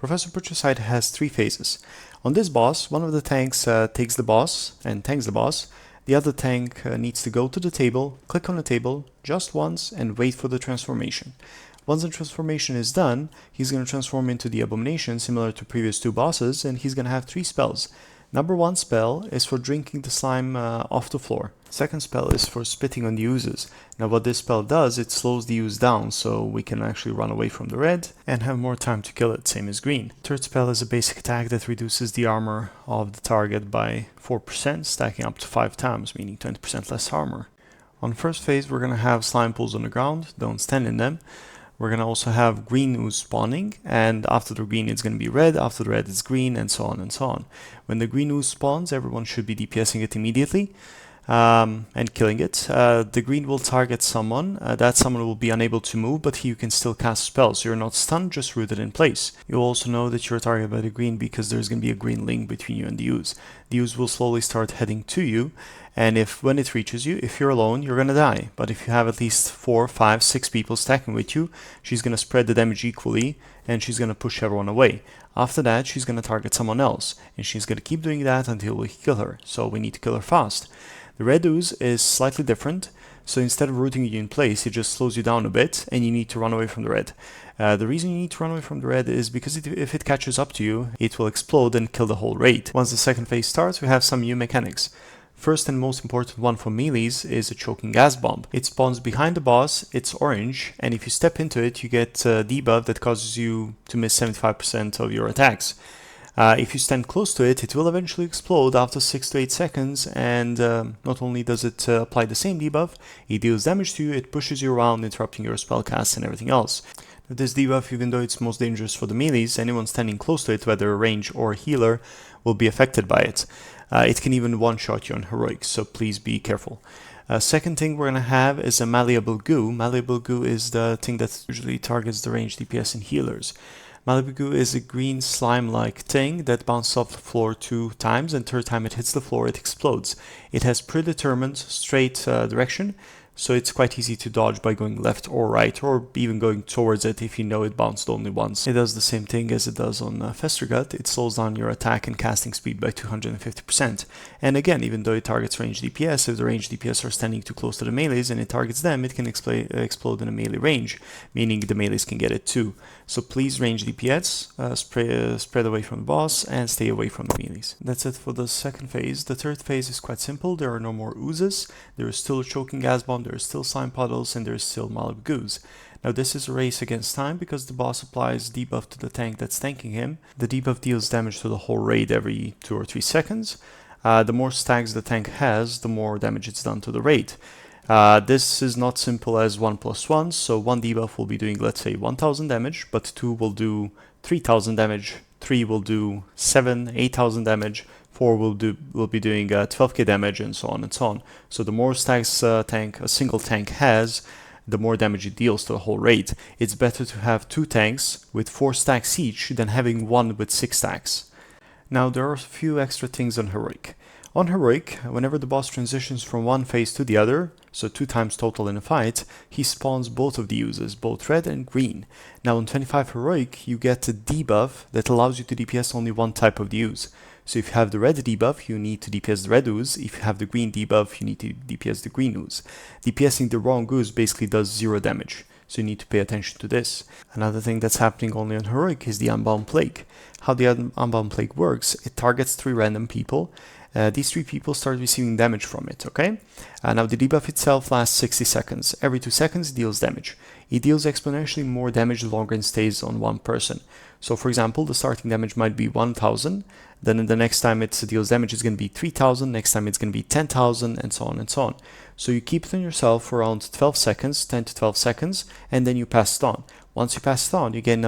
Professor Putricide has 3 phases. On this boss, one of the tanks takes the boss and tanks the boss. The other tank needs to go to the table, click on the table just once, and wait for the transformation. Once the transformation is done, he's going to transform into the Abomination, similar to previous 2 bosses, and he's going to have 3 spells. Number 1 spell is for drinking the slime off the floor. Second spell is for spitting on the oozes. Now what this spell does, it slows the ooze down so we can actually run away from the red and have more time to kill it, same as green. Third spell is a basic attack that reduces the armor of the target by 4%, stacking up to 5 times, meaning 20% less armor. On first phase we're going to have slime pools on the ground, don't stand in them. We're going to also have green ooze spawning, and after the green it's going to be red, after the red it's green, and so on and so on. When the green ooze spawns, everyone should be DPSing it immediately and killing it. The green will target someone, that someone will be unable to move, but you can still cast spells. You're not stunned, just rooted in place. You'll also know that you're targeted by the green because there's going to be a green link between you and the ooze. The ooze will slowly start heading to you, and when it reaches you, if you're alone, you're gonna die. But if you have at least 4, 5, 6 people stacking with you, she's gonna spread the damage equally, and she's gonna push everyone away. After that, she's gonna target someone else, and she's gonna keep doing that until we kill her, so we need to kill her fast. The red ooze is slightly different, so instead of rooting you in place, it just slows you down a bit, and you need to run away from the red. The reason you need to run away from the red is because if it catches up to you, it will explode and kill the whole raid. Once the second phase starts, we have some new mechanics. First and most important one for melees is a choking gas bomb. It spawns behind the boss, it's orange, and if you step into it, you get a debuff that causes you to miss 75% of your attacks. If you stand close to it, it will eventually explode after 6 to 8 seconds, and not only does it apply the same debuff, it deals damage to you, it pushes you around, interrupting your spellcasts and everything else. This debuff, even though it's most dangerous for the melees, anyone standing close to it, whether a range or a healer, will be affected by it. It can even one-shot you on heroic, so please be careful. Second thing we're going to have is a malleable goo. Malleable goo is the thing that usually targets the range DPS and healers. Malleable goo is a green slime-like thing that bounces off the floor 2 times, and third time it hits the floor, it explodes. It has predetermined straight direction, so it's quite easy to dodge by going left or right, or even going towards it if you know it bounced only once. It does the same thing as it does on Festergut. It slows down your attack and casting speed by 250%. And again, even though it targets range DPS, if the range DPS are standing too close to the melees and it targets them, it can explode in a melee range, meaning the melees can get it too. So please range DPS, spread away from the boss, and stay away from the melees. That's it for the second phase. The third phase is quite simple. There are no more oozes, there is still a choking gas bomb, there is still slime puddles, and there is still malleable goos. Now this is a race against time because the boss applies debuff to the tank that's tanking him. The debuff deals damage to the whole raid every 2 or 3 seconds. The more stacks the tank has, the more damage it's done to the raid. This is not simple as 1+1, so 1 debuff will be doing, let's say, 1000 damage, but 2 will do 3000 damage, 3 will do 8,000 damage, 4 will be doing 12k damage, and so on and so on. So the more stacks a single tank has, the more damage it deals to the whole raid. It's better to have 2 tanks with 4 stacks each than having 1 with 6 stacks. Now there are a few extra things on heroic. On heroic, whenever the boss transitions from one phase to the other, so 2 times total in a fight, he spawns both of the oozes, both red and green. Now on 25 heroic, you get a debuff that allows you to DPS only one type of the ooze. So if you have the red debuff, you need to DPS the red ooze. If you have the green debuff, you need to DPS the green ooze. DPSing the wrong ooze basically does 0 damage, so you need to pay attention to this. Another thing that's happening only on heroic is the Unbound Plague. How the Unbound Plague works, it targets 3 random people. These 3 people start receiving damage from it, okay? Now the debuff itself lasts 60 seconds. Every 2 seconds it deals damage. It deals exponentially more damage the longer it stays on one person. So for example, the starting damage might be 1000, then the next time it deals damage it's going to be 3000, next time it's going to be 10,000, and so on and so on. So you keep it on yourself for around 12 seconds, 10 to 12 seconds, and then you pass it on. Once you pass it on, you get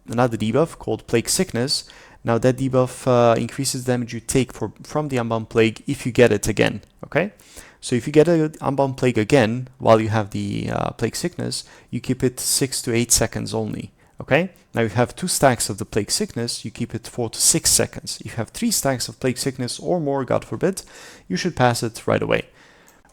another debuff called Plague Sickness. Now that debuff increases the damage you take from the Unbound Plague if you get it again, okay? So if you get an Unbound Plague again while you have the Plague Sickness, you keep it 6 to 8 seconds only, okay? Now if you have 2 stacks of the Plague Sickness, you keep it 4 to 6 seconds. If you have 3 stacks of Plague Sickness or more, God forbid, you should pass it right away.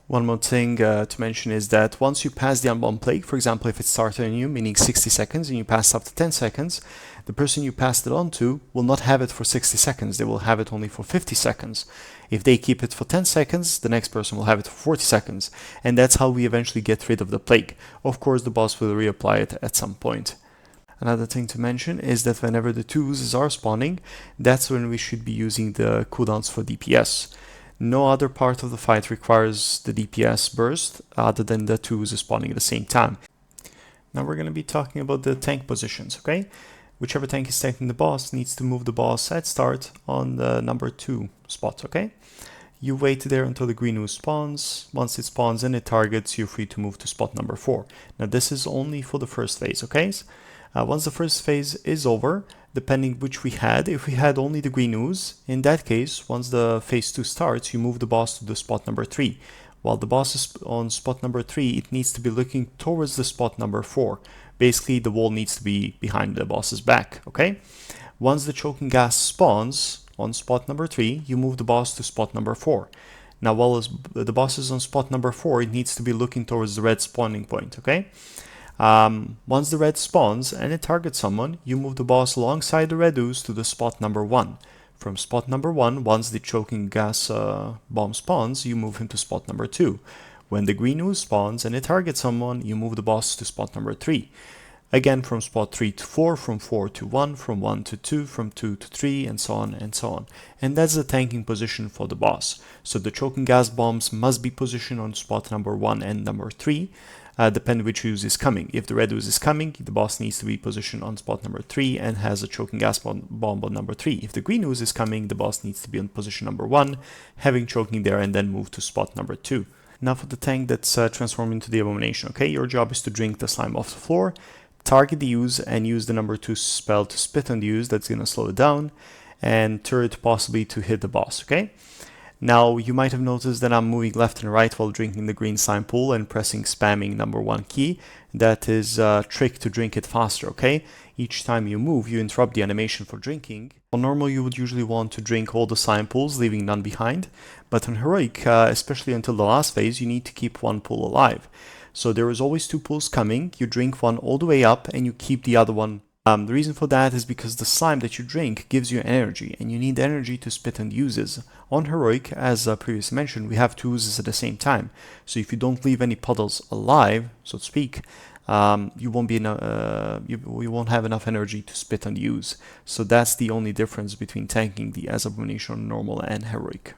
One more thing to mention is that once you pass the unbound plague, for example, if it started on you, meaning 60 seconds, and you pass after 10 seconds, the person you passed it on to will not have it for 60 seconds. They will have it only for 50 seconds. If they keep it for 10 seconds, the next person will have it for 40 seconds. And that's how we eventually get rid of the plague. Of course, the boss will reapply it at some point. Another thing to mention is that whenever the two oozes are spawning, that's when we should be using the cooldowns for DPS. No other part of the fight requires the DPS burst other than the two oozes spawning at the same time. Now we're going to be talking about the tank positions, okay? Whichever tank is tanking the boss needs to move the boss at start on the number 2 spot, okay? You wait there until the green ooze spawns. Once it spawns and it targets, you're free to move to spot number 4. Now this is only for the first phase, okay? Once the first phase is over, depending which we had, if we had only the green ooze, in that case, once the phase 2 starts, you move the boss to the spot number 3. While the boss is on spot number 3, it needs to be looking towards the spot number 4. Basically, the wall needs to be behind the boss's back, okay? Once the choking gas spawns on spot number 3, you move the boss to spot number 4. Now, while the boss is on spot number 4, it needs to be looking towards the red spawning point, okay? Once the red spawns and it targets someone, you move the boss alongside the red ooze to the spot number 1. From spot number 1, once the choking gas bomb spawns, you move him to spot number 2. When the green ooze spawns and it targets someone, you move the boss to spot number 3. Again, from spot 3 to 4, from 4 to 1, from 1 to 2, from 2 to 3, and so on and so on. And that's the tanking position for the boss. So the choking gas bombs must be positioned on spot number 1 and number 3. Depending which ooze is coming. If the red ooze is coming, the boss needs to be positioned on spot number 3 and has a choking gas bomb on number 3. If the green ooze is coming, the boss needs to be on position number 1, having choking there, and then move to spot number 2. Now for the tank that's transformed into the abomination, okay? Your job is to drink the slime off the floor, target the ooze, and use the number 2 spell to spit on the ooze. That's going to slow it down, and turret possibly to hit the boss, okay? Now, you might have noticed that I'm moving left and right while drinking the green slime pool and spamming number 1 key. That is a trick to drink it faster, okay? Each time you move, you interrupt the animation for drinking. On normal, you would usually want to drink all the slime pools, leaving none behind. But on heroic, especially until the last phase, you need to keep one pool alive. So there is always 2 pools coming. You drink one all the way up and you keep the other one. The reason for that is because the slime that you drink gives you energy, and you need energy to spit on the oozes. On heroic, as previously mentioned, we have 2 oozes at the same time. So if you don't leave any puddles alive, so to speak, you won't have enough energy to spit on the ooze. So that's the only difference between tanking the as abomination on normal and heroic.